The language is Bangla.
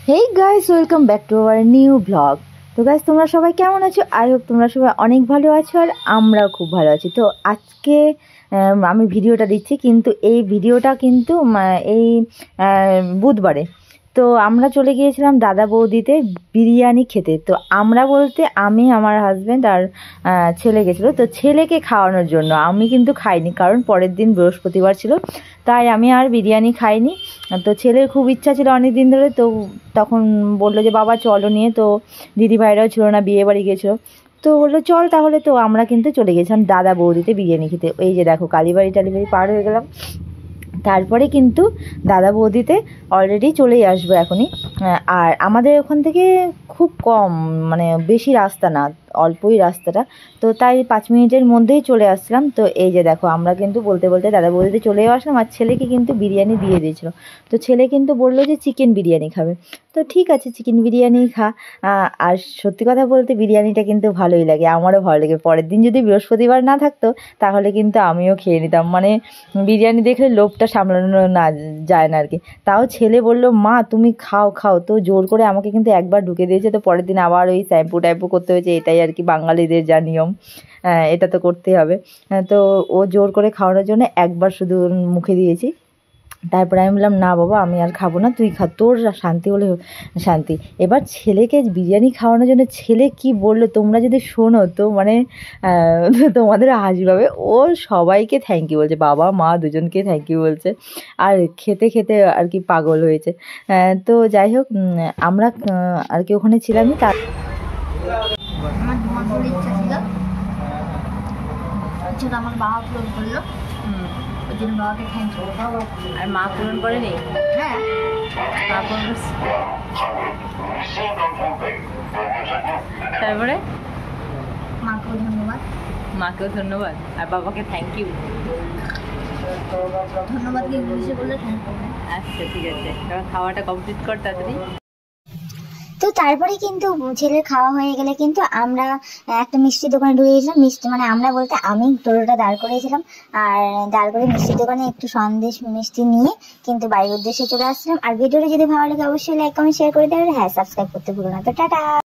Hey guys, welcome back to our new blog. তো গাইস, তোমরা সবাই কেমন আছো? আই হোপ তোমরা সবাই অনেক ভালো আছো, আর আমরাও খুব ভালো আছি। তো আজকে আমি ভিডিওটা দিচ্ছি, কিন্তু এই ভিডিওটা কিন্তু এই বুধবারে। তো আমরা চলে গিয়েছিলাম দাদা বৌদিতে বিরিয়ানি খেতে। তো আমরা বলতে আমি, আমার হাজব্যান্ড আর ছেলে গেছিলো। তো ছেলেকে খাওয়ানোর জন্য, আমি কিন্তু খাইনি, কারণ পরের দিন বৃহস্পতিবার ছিল, তাই আমি আর বিরিয়ানি খাইনি। তো ছেলের খুব ইচ্ছা ছিল অনেক দিন ধরে, তো তখন বললো যে বাবা চলো নিয়ে। তো দিদিভাইরাও ছিল না, বিয়ে বাড়ি গেছিলো, তো বললো চল তাহলে। তো আমরা কিন্তু চলে গেছিলাম দাদা বৌদিতে বিরিয়ানি খেতে। এই যে দেখো, কালীবাড়ি টালীবাড়ি পার হয়ে গেলাম, তারপরে কিন্তু দাদা বৌদিতে অলরেডি চলেই আসবো এখনই। আর আমাদের ওখান থেকে খুব কম, মানে বেশি রাস্তা না, অল্পই রাস্তাটা। তো তাই 5 মিনিটের মধ্যেই চলে আসলাম। তো এই যে দেখো, আমরা কিন্তু বলতে বলতে দাদা বৌদিতে চলেও আসলাম, আর ছেলেকে কিন্তু বিরিয়ানি দিয়ে দিয়েছিল। তো ছেলে কিন্তু বললো যে চিকেন বিরিয়ানি খাবে। তো ঠিক আছে, চিকেন বিরিয়ানি খা। আর সত্যি কথা বলতে বিরিয়ানিটা কিন্তু ভালোই লাগে, আমারও ভালো লাগে। পরের দিন যদি বৃহস্পতিবার না থাকতো তাহলে কিন্তু আমিও খেয়ে নিতাম, মানে বিরিয়ানি দেখলে লোভটা সামলানো না যায় না আর কি। তাও ছেলে বললো মা তুমি খাও খাও, তো জোর করে আমাকে কিন্তু একবার ঢুকে দিয়েছে। তো পরের দিন আবার ওই শ্যাম্পু ট্যাম্পু করতে হয়েছে, এটাই আর কি বাঙালিদের যা নিয়ম, এটা তো করতেই হবে। তো ও জোর করে খাওয়ানোর জন্য একবার শুধু মুখে দিয়েছি। তারপরে আমি বললাম না বাবা, আমি আর খাবো না, তুই খা, তোর শান্তি হলে শান্তি। এবার ছেলেকে বিরিয়ানি খাওয়ানোর জন্য ছেলে কি বললো তোমরা যদি শোনো তো মানে তোমাদের হাসি পাবে। ও সবাইকে থ্যাংক ইউ বলছে, বাবা মা দুজনকে থ্যাংক ইউ বলছে, আর খেতে খেতে আর কি পাগল হয়েছে। তো যাই হোক, আমরা আর কি ওখানে ছিলামই। তার আমার ইচ্ছা ছিল, আমার বাবা পূরণ করলো, ওই জন্য বাবাকে থ্যাংক ইউ। আর মা পূরণ করেনি? হ্যাঁ, মা পূরণ করছে। তারপরে মাকেও ধন্যবাদ। মাকেও ধন্যবাদ, আর বাবাকে থ্যাংক ইউ। ধন্যবাদকে ইংলিশে বললে থ্যাংক ইউ। আচ্ছা ঠিক আছে, এবার খাওয়াটা কমপ্লিট কর তাড়াতাড়ি। তো তারপরে কিন্তু ছেলের খাওয়া হয়ে গেলে কিন্তু আমরা একটা মিষ্টির দোকানে ঢুকে গেছিলাম। মিষ্টি মানে আমরা বলতে আমি টোটোটা দাঁড় করিয়েছিলাম, আর দাঁড় করে মিষ্টির দোকানে একটু সন্দেশ মিষ্টি নিয়ে কিন্তু বাড়ির উদ্দেশ্যে চলে আসছিলাম। আর ভিডিওটা যদি ভালো লাগে অবশ্যই লাইক কমেন্ট শেয়ার করে দেবেন। হ্যাঁ, সাবস্ক্রাইব করতে ভুলো না। তো টাটা।